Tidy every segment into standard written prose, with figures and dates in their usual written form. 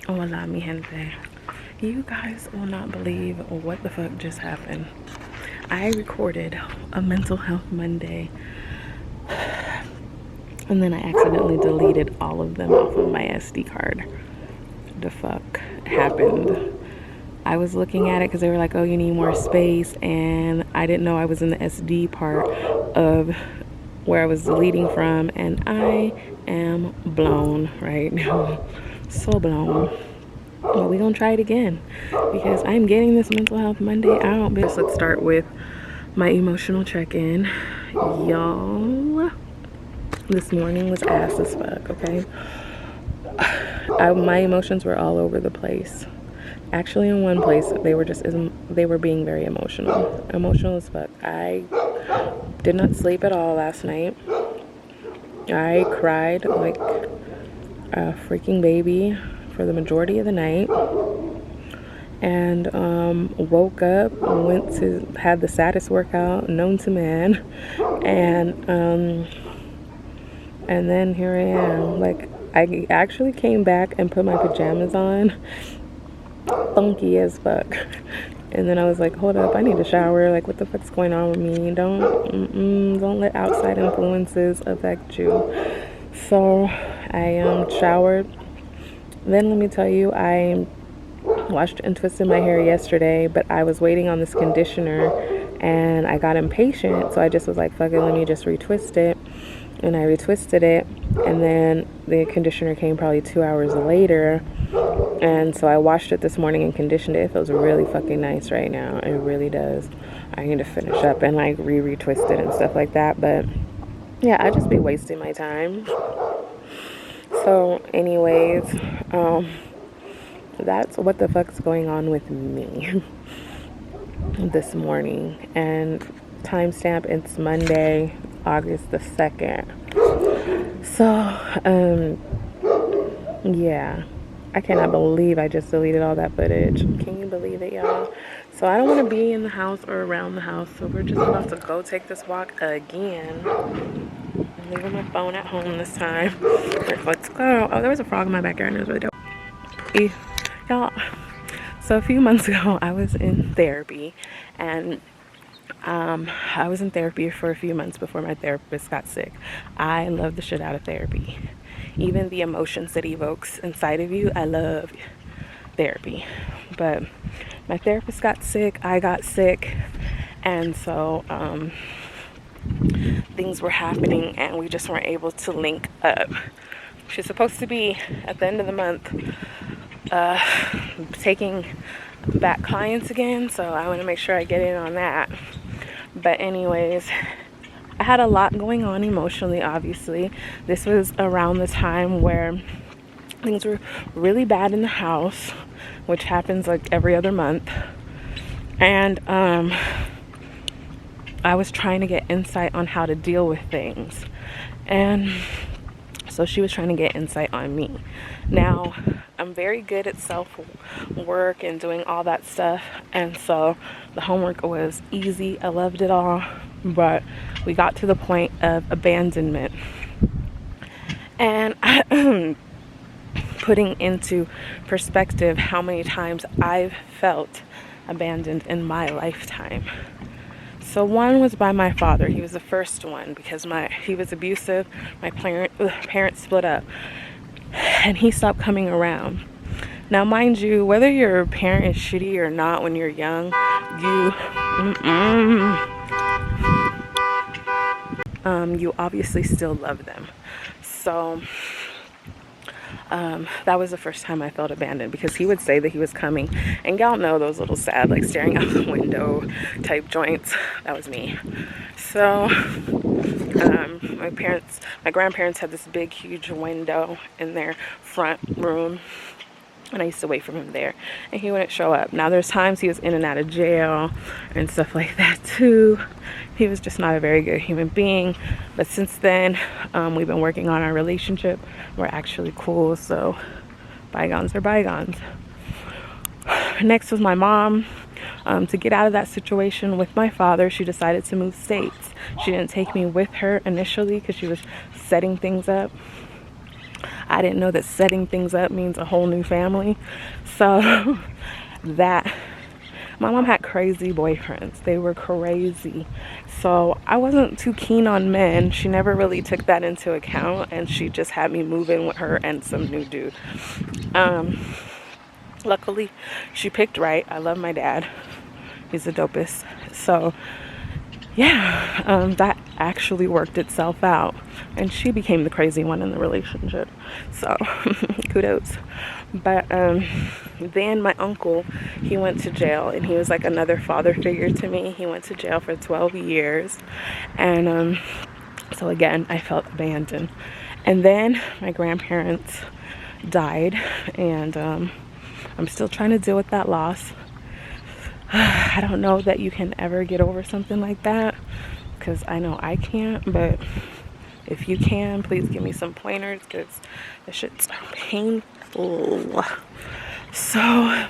Hola, mi gente. You guys will not believe what the fuck just happened. I recorded a mental health Monday and then I accidentally deleted all of them off of my SD card. The fuck happened? I was looking at it because they were like, oh, you need more space, and I didn't know I was in the SD part of where I was deleting from, and I am blown right now. So blown. But we gonna try it again because I'm getting this mental health Monday out. Let's start with my emotional check-in. Y'all, this morning was ass as fuck, okay? My emotions were all over the place. Actually, in one place, they were being very emotional as fuck. I did not sleep at all last night. I cried like a freaking baby for the majority of the night, and woke up, had the saddest workout known to man, and then here I am. Like, I actually came back and put my pajamas on, funky as fuck, and then I was like, hold up, I need a shower. Like, what the fuck's going on with me? Don't let outside influences affect you. So I showered. Then let me tell you, I washed and twisted my hair yesterday, but I was waiting on this conditioner and I got impatient, so I just was like, fuck it, let me just retwist it. And I retwisted it, and then the conditioner came probably 2 hours later, and so I washed it this morning and conditioned it. It feels really fucking nice right now. It really does. I need to finish up and like retwist it and stuff like that, but yeah, I just be wasting my time. So anyways, that's what the fuck's going on with me this morning. And timestamp, it's Monday, August the 2nd. So yeah, I cannot believe I just deleted all that footage. Can you believe it, y'all? So I don't want to be in the house or around the house, so we're just about to go take this walk again. I'm leaving my phone at home this time. Let's go. Oh, there was a frog in my backyard and it was really dope. Y'all, so a few months ago I was in therapy, and I was in therapy for a few months before my therapist got sick. I love the shit out of therapy. Even the emotions it evokes inside of you, I love therapy. But my therapist got sick, I got sick, and so things were happening and we just weren't able to link up. She's supposed to be at the end of the month taking back clients again, so I want to make sure I get in on that. But anyways, I had a lot going on emotionally, obviously. This was around the time where things were really bad in the house, which happens like every other month. And I was trying to get insight on how to deal with things. And so she was trying to get insight on me. Now, I'm very good at self-work and doing all that stuff. And so the homework was easy. I loved it all. But we got to the point of abandonment. And putting into perspective how many times I've felt abandoned in my lifetime. So one was by my father. He was the first one because he was abusive. My parents split up, and he stopped coming around. Now, mind you, whether your parent is shitty or not when you're young, you obviously still love them. So that was the first time I felt abandoned, because he would say that he was coming, and y'all know those little sad, like staring out the window type joints. That was me. So my grandparents had this big huge window in their front room, and I used to wait for him there, and he wouldn't show up. Now there's times he was in and out of jail and stuff like that too. He was just not a very good human being. But since then, we've been working on our relationship. We're actually cool, so bygones are bygones. Next was my mom. To get out of that situation with my father, she decided to move states. She didn't take me with her initially because she was setting things up. I didn't know that setting things up means a whole new family. So that my mom had crazy boyfriends. They were crazy. So I wasn't too keen on men. She never really took that into account, and she just had me move in with her and some new dude. Luckily, she picked right. I love my dad. He's the dopest. So yeah, that actually worked itself out, and she became the crazy one in the relationship. So kudos. But then my uncle, he went to jail, and he was like another father figure to me. He went to jail for 12 years, and so again, I felt abandoned. And then my grandparents died, and I'm still trying to deal with that loss. I don't know that you can ever get over something like that, because I know I can't, but if you can, please give me some pointers, because this shit's painful. So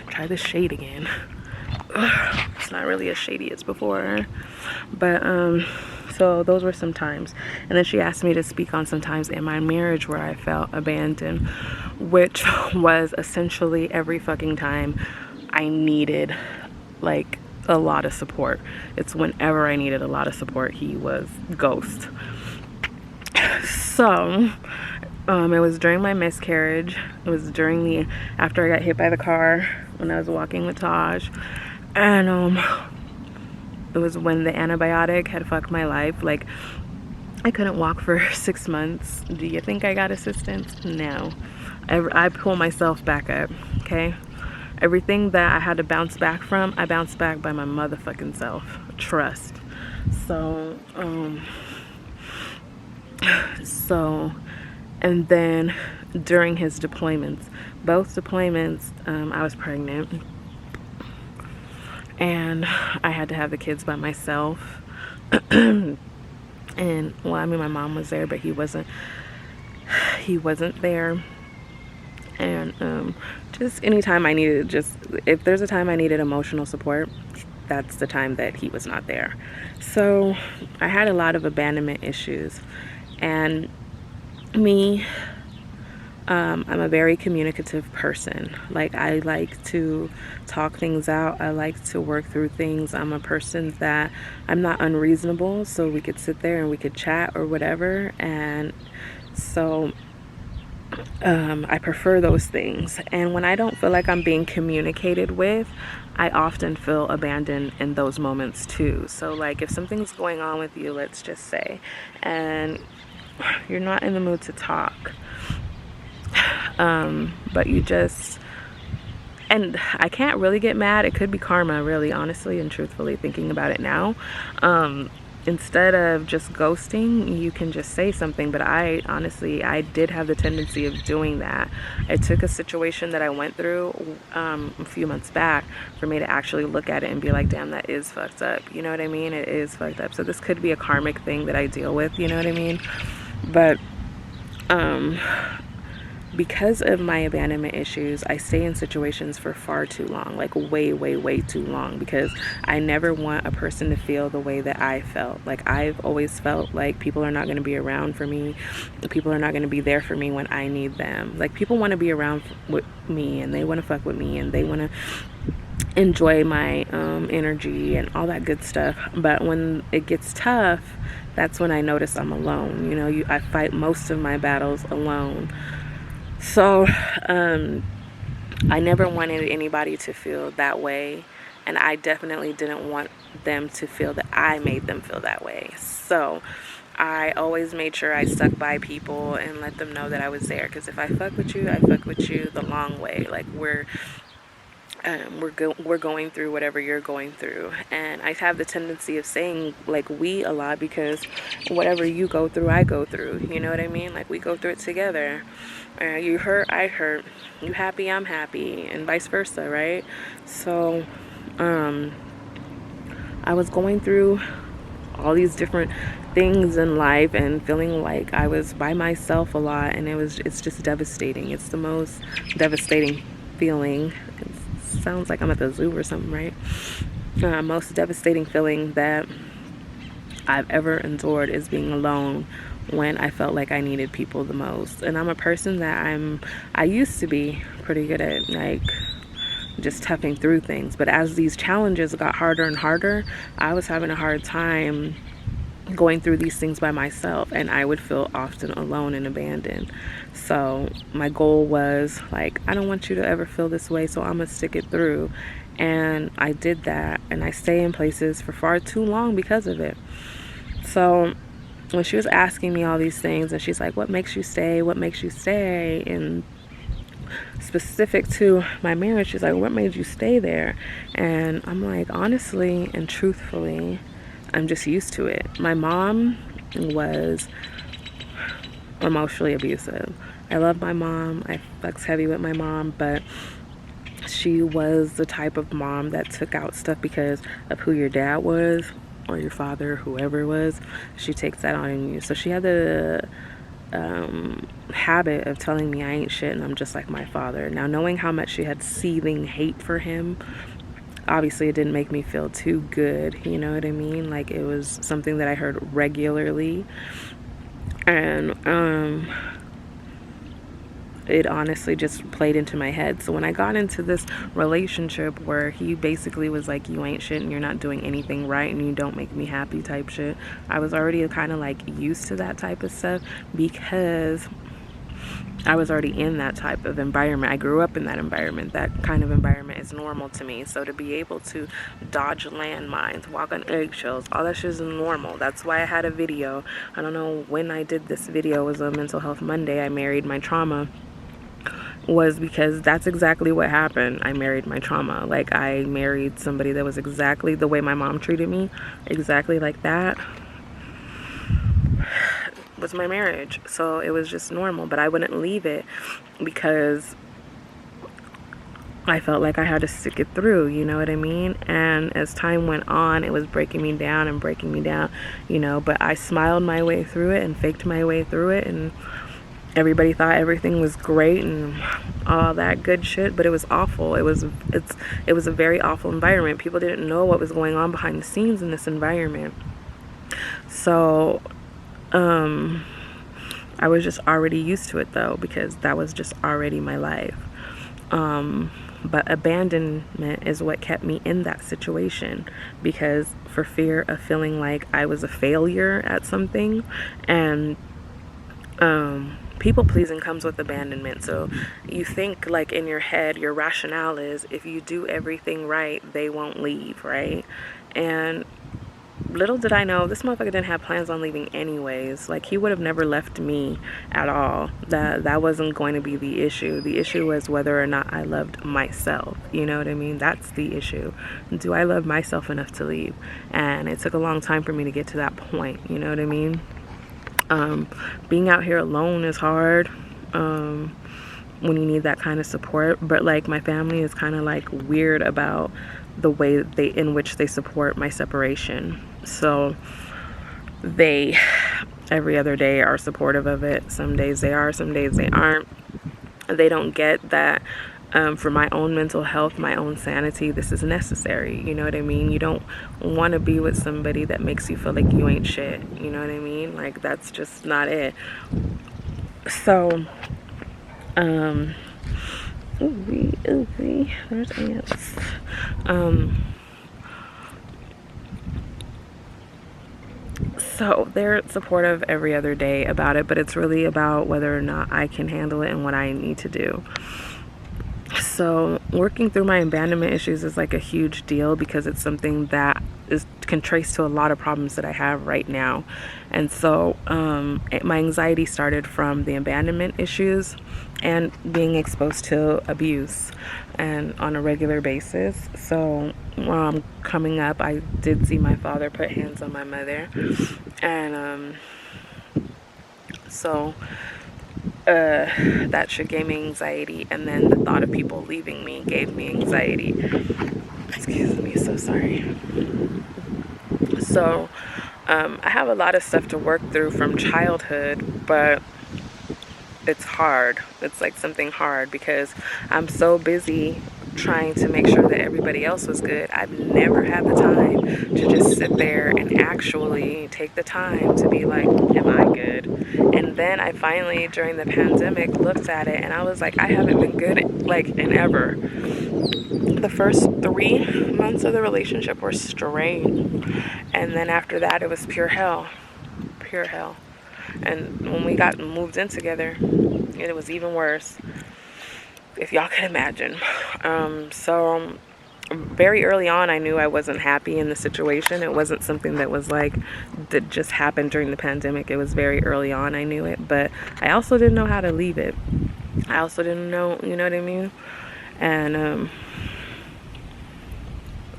try the shade again. It's not really as shady as before, but so those were some times. And then she asked me to speak on some times in my marriage where I felt abandoned, which was essentially every fucking time I needed like a lot of support. It's whenever I needed a lot of support, he was ghost. So it was during my miscarriage. It was during after I got hit by the car when I was walking with Taj, and it was when the antibiotic had fucked my life. Like, I couldn't walk for 6 months. Do you think I got assistance? No. I pull myself back up, okay? Everything that I had to bounce back from, I bounced back by my motherfucking self. Trust. So, and then during his deployments, both deployments, I was pregnant. And I had to have the kids by myself. And, well, I mean, my mom was there, but he wasn't there. And just anytime I needed, if there's a time I needed emotional support, that's the time that he was not there. So I had a lot of abandonment issues. And me, I'm a very communicative person. Like, I like to talk things out. I like to work through things. I'm a person that I'm not unreasonable, so we could sit there and we could chat or whatever. And so I prefer those things. And when I don't feel like I'm being communicated with, I often feel abandoned in those moments too. So like, if something's going on with you, let's just say, and you're not in the mood to talk, but you just, and I can't really get mad. It could be karma, really, honestly and truthfully, thinking about it now. Instead of just ghosting, you can just say something. But I did have the tendency of doing that. It took a situation that I went through a few months back for me to actually look at it and be like, damn, that is fucked up. You know what I mean? It is fucked up. So this could be a karmic thing that I deal with, you know what I mean? But because of my abandonment issues, I stay in situations for far too long, like way, way, way too long, because I never want a person to feel the way that I felt. Like, I've always felt like people are not going to be around for me. People are not going to be there for me when I need them. Like, people want to be around with me, and they want to fuck with me, and they want to enjoy my energy and all that good stuff. But when it gets tough, that's when I notice I'm alone. You know, I fight most of my battles alone. So I never wanted anybody to feel that way, and I definitely didn't want them to feel that I made them feel that way. So I always made sure I stuck by people and let them know that I was there, because if I fuck with you, I fuck with you the long way. Like, we're going through whatever you're going through. And I have the tendency of saying like we a lot, because whatever you go through, I go through, you know what I mean? Like, we go through it together. You hurt, I hurt. You happy, I'm happy, and vice versa, right? So I was going through all these different things in life and feeling like I was by myself a lot, and it's just devastating. It's the most devastating feeling. It sounds like I'm at the zoo or something, right? Most devastating feeling that I've ever endured is being alone when I felt like I needed people the most. And I'm a person that I used to be pretty good at like just toughing through things, but as these challenges got harder and harder, I was having a hard time going through these things by myself, and I would feel often alone and abandoned. So my goal was like, I don't want you to ever feel this way, so I'm gonna stick it through. And I did that, and I stay in places for far too long because of it. So when she was asking me all these things, and she's like, what makes you stay, what makes you stay, and specific to my marriage, she's like, what made you stay there? And I'm like, honestly and truthfully, I'm just used to it. My mom was emotionally abusive. I love my mom. I flex heavy with my mom, but she was the type of mom that took out stuff because of who your dad was or your father, whoever it was. She takes that on you. So she had the habit of telling me I ain't shit and I'm just like my father. Now, knowing how much she had seething hate for him, obviously it didn't make me feel too good, you know what I mean? Like, it was something that I heard regularly, and it honestly just played into my head. So when I got into this relationship where he basically was like, you ain't shit and you're not doing anything right and you don't make me happy type shit, I was already kind of like used to that type of stuff because I was already in that type of environment. I grew up in that environment. That kind of environment is normal to me. So to be able to dodge landmines, walk on eggshells, all that shit is normal. That's why I had a video. I don't know when I did this video. It was a Mental Health Monday. I married my trauma. Was because that's exactly what happened. I married my trauma. Like, I married somebody that was exactly the way my mom treated me. Exactly like that was my marriage. So it was just normal, but I wouldn't leave it because I felt like I had to stick it through, you know what I mean? And as time went on, it was breaking me down and breaking me down, you know, but I smiled my way through it and faked my way through it, and everybody thought everything was great and all that good shit, but it was awful. It was a very awful environment. People didn't know what was going on behind the scenes in this environment. So I was just already used to it though, because that was just already my life. But abandonment is what kept me in that situation, because for fear of feeling like I was a failure at something. And people pleasing comes with abandonment. So you think, like, in your head, your rationale is if you do everything right, they won't leave, right? And little did I know, this motherfucker didn't have plans on leaving anyways. Like, he would have never left me at all. That wasn't going to be the issue. The issue was whether or not I loved myself. You know what I mean? That's the issue. Do I love myself enough to leave? And it took a long time for me to get to that point. You know what I mean? Being out here alone is hard when you need that kind of support. But like, my family is kind of like weird about the way in which they support my separation. So they every other day are supportive of it. Some days they are, some days they aren't. They don't get that for my own mental health, my own sanity, this is necessary. You know what I mean? You don't want to be with somebody that makes you feel like you ain't shit. You know what I mean? Like, that's just not it. So, there's ants. So they're supportive every other day about it, but it's really about whether or not I can handle it and what I need to do. So working through my abandonment issues is like a huge deal, because it's something that can trace to a lot of problems that I have right now. And so my anxiety started from the abandonment issues and being exposed to abuse and on a regular basis. So coming up, I did see my father put hands on my mother, and so that shit gave me anxiety, and then the thought of people leaving me gave me anxiety. Excuse me, so sorry. So I have a lot of stuff to work through from childhood, but it's hard. It's like something hard because I'm so busy trying to make sure that everybody else was good. I've never had the time to just sit there and actually take the time to be like, am I good? And then I finally, during the pandemic, looked at it and I was like, I haven't been good like in ever. The first 3 months of the relationship were straight, and then after that it was pure hell. Pure hell. And when we got moved in together, it was even worse, if y'all could imagine. So very early on, I knew I wasn't happy in the situation. It wasn't something that was like, that just happened during the pandemic. It was very early on, I knew it, but I also didn't know how to leave it. I also didn't know, you know what I mean? And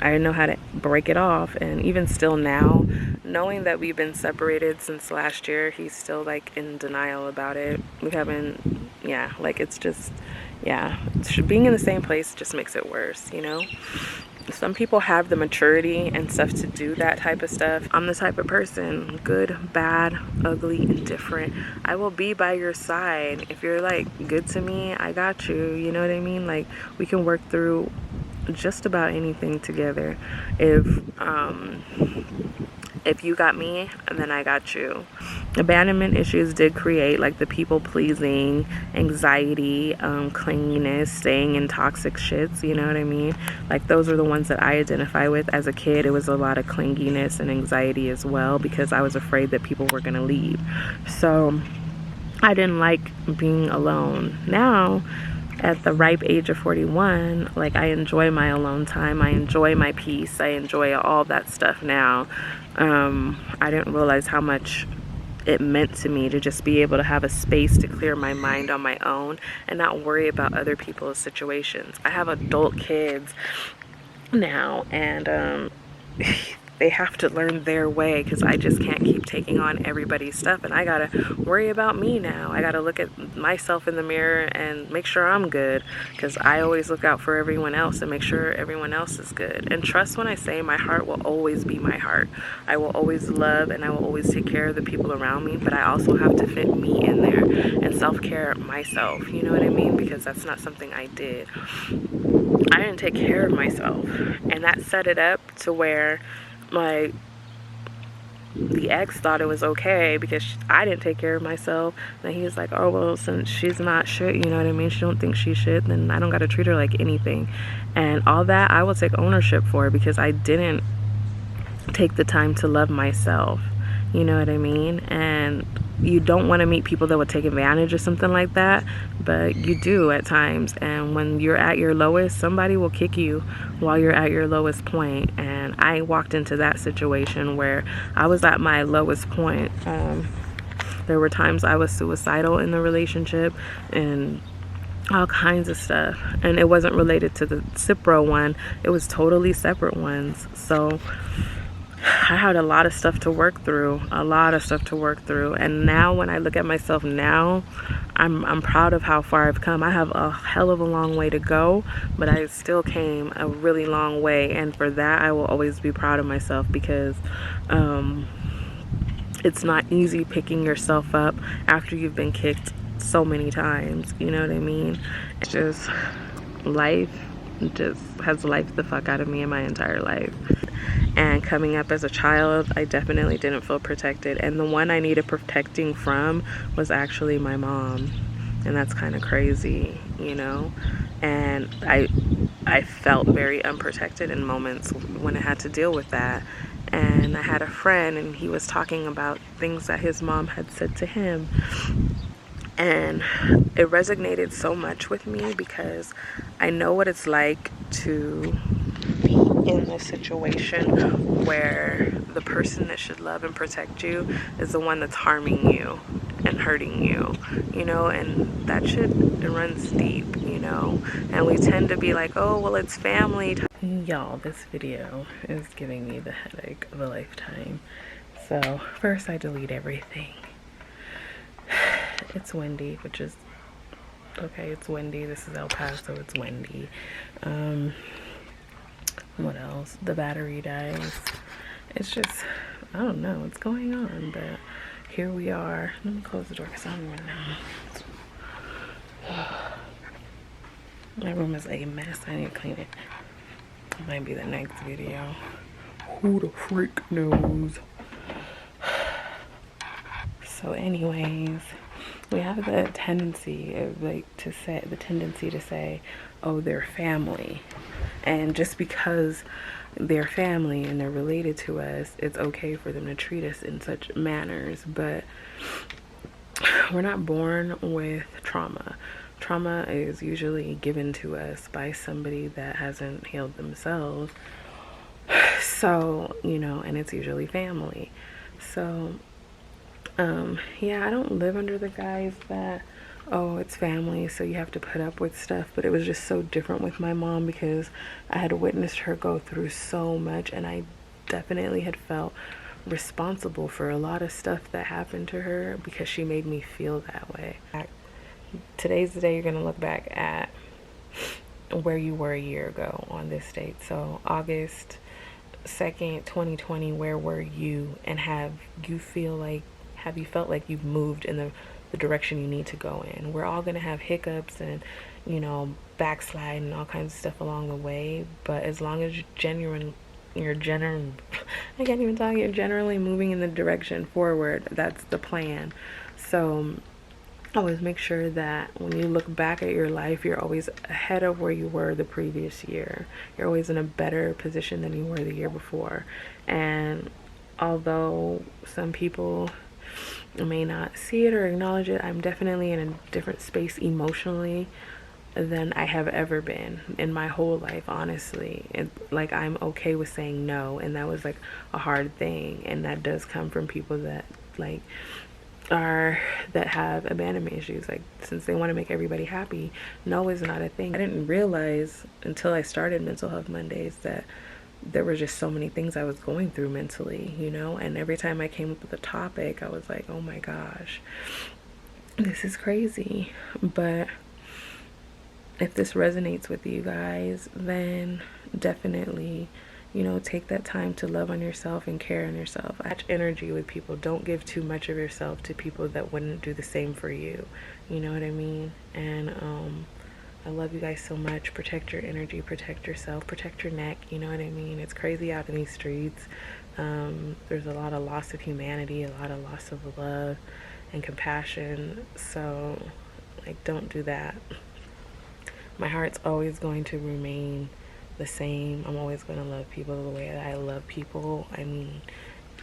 I didn't know how to break it off. And even still now, knowing that we've been separated since last year, he's still like in denial about it. We haven't, yeah, like it's just, yeah, being in the same place just makes it worse, you know? Some people have the maturity and stuff to do that type of stuff. I'm the type of person, good, bad, ugly, indifferent. I will be by your side. If you're like good to me, I got you. You know what I mean? Like we can work through just about anything together. If you got me, and then I got you. Abandonment issues did create like the people pleasing, anxiety, clinginess, staying in toxic shits, you know what I mean? Like those are the ones that I identify with. As a kid, it was a lot of clinginess and anxiety as well, because I was afraid that people were gonna leave. So I didn't like being alone. Now, at the ripe age of 41, like I enjoy my alone time, I enjoy my peace, I enjoy all that stuff now. I didn't realize how much it meant to me to just be able to have a space to clear my mind on my own and not worry about other people's situations. I have adult kids now, and they have to learn their way, because I just can't keep taking on everybody's stuff, and I gotta worry about me now. I gotta look at myself in the mirror and make sure I'm good, because I always look out for everyone else and make sure everyone else is good. And trust when I say my heart will always be my heart. I will always love and I will always take care of the people around me, but I also have to fit me in there and self-care myself, you know what I mean? Because that's not something I did. I didn't take care of myself, and that set it up to where the ex thought it was okay because I didn't take care of myself. And he was like, oh, well, since she's not shit, you know what I mean? She don't think she's shit, then I don't got to treat her like anything. And all that I will take ownership for, because I didn't take the time to love myself. You know what I mean? And you don't want to meet people that would take advantage of something like that, but you do at times. And when you're at your lowest, somebody will kick you while you're at your lowest point. And I walked into that situation where I was at my lowest point. There were times I was suicidal in the relationship and all kinds of stuff, and it wasn't related to the Cipro one. It was totally separate ones. So I had a lot of stuff to work through, and now when I look at myself now, I'm proud of how far I've come. I have a hell of a long way to go, but I still came a really long way, and for that I will always be proud of myself, because it's not easy picking yourself up after you've been kicked so many times, you know what I mean? It's just life just has life the fuck out of me in my entire life. And coming up as a child, I definitely didn't feel protected, and the one I needed protecting from was actually my mom. And that's kind of crazy, you know? And I felt very unprotected in moments when I had to deal with that. And I had a friend, and he was talking about things that his mom had said to him, and it resonated so much with me, because I know what it's like to be in this situation where the person that should love and protect you is the one that's harming you and hurting you, you know? And that shit, it runs deep, you know? And we tend to be like, oh, well, it's family. Y'all, this video is giving me the headache of a lifetime. So first I delete everything. It's windy, which is okay. It's windy. This is El Paso. It's windy. What else? The battery dies. It's just, I don't know what's going on, but here we are. Let me close the door because I don't even know. My room is a mess. I need to clean it. Might be the next video. Who the freak knows? So anyways, we have the tendency of to say, oh, they're family. And just because they're family and they're related to us, it's okay for them to treat us in such manners. But we're not born with trauma. Trauma is usually given to us by somebody that hasn't healed themselves. So, you know, and it's usually family. So, yeah, I don't live under the guise that, oh, it's family, so you have to put up with stuff. But it was just so different with my mom because I had witnessed her go through so much, and I definitely had felt responsible for a lot of stuff that happened to her because she made me feel that way. Today's the day you're going to look back at where you were a year ago on this date. So August 2nd, 2020, where were you? And have you felt like you've moved in the direction you need to go in? We're all going to have hiccups and, you know, backslide and all kinds of stuff along the way. But as long as you're generally moving in the direction forward, that's the plan. So always make sure that when you look back at your life, you're always ahead of where you were the previous year. You're always in a better position than you were the year before. And although some people may not see it or acknowledge it, I'm definitely in a different space emotionally than I have ever been in my whole life, honestly. And like, I'm okay with saying no, and that was like a hard thing. And that does come from people that have abandonment issues. Like, since they want to make everybody happy, no is not a thing. I didn't realize until I started Mental Health Mondays that there were just so many things I was going through mentally, you know. And every time I came up with a topic, I was like, oh my gosh, this is crazy. But if this resonates with you guys, then definitely, you know, take that time to love on yourself and care on yourself. Match energy with people. Don't give too much of yourself to people that wouldn't do the same for you. You know what I mean? And I love you guys so much. Protect your energy, protect yourself, protect your neck. You know what I mean? It's crazy out in these streets. There's a lot of loss of humanity, a lot of loss of love and compassion. So, like, don't do that. My heart's always going to remain the same. I'm always going to love people the way that I love people. I mean,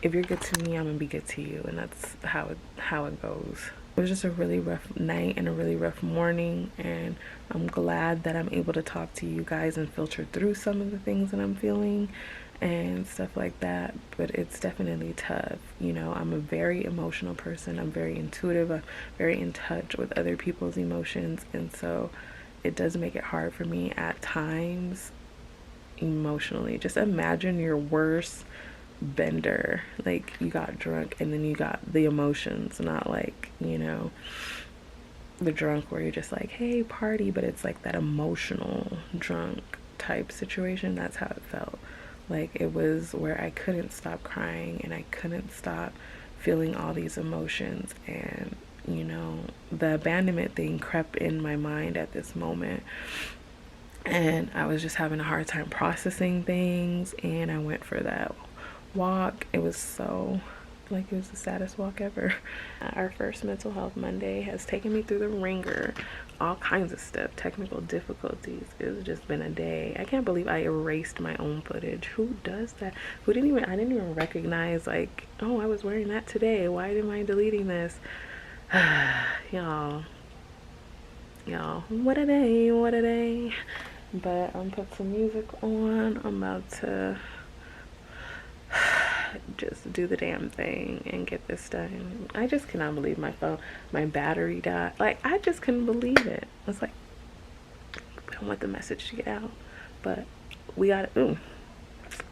if you're good to me, I'm going to be good to you. And that's how it goes. It was just a really rough night and a really rough morning, and I'm glad that I'm able to talk to you guys and filter through some of the things that I'm feeling and stuff like that. But it's definitely tough. You know, I'm a very emotional person. I'm very intuitive. I'm very in touch with other people's emotions, and so it does make it hard for me at times emotionally. Just imagine your worst bender. Like, you got drunk and then you got the emotions, not like, you know, the drunk where you're just like, hey, party, but it's like that emotional drunk type situation. That's how it felt. Like, it was where I couldn't stop crying and I couldn't stop feeling all these emotions. And, you know, the abandonment thing crept in my mind at this moment, and I was just having a hard time processing things. And I went for that walk. It was it was the saddest walk ever. Our first Mental Health Monday has taken me through the ringer, all kinds of stuff, technical difficulties. It's just been a day. I can't believe I erased my own footage. Who does that? I didn't even recognize, like, oh, I was wearing that today. Why am I deleting this? y'all, what a day. But I'm put some music on. I'm about to just do the damn thing and get this done. I just cannot believe my battery died. Like, I just couldn't believe it. It's like, I don't want the message to get out, but we gotta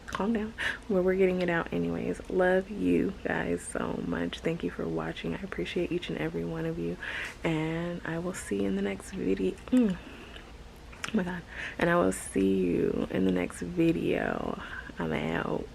calm down. Well, we're getting it out anyways. Love you guys so much. Thank you for watching. I appreciate each and every one of you, and I will see you in the next video. Oh my god. And I will see you in the next video. I'm out.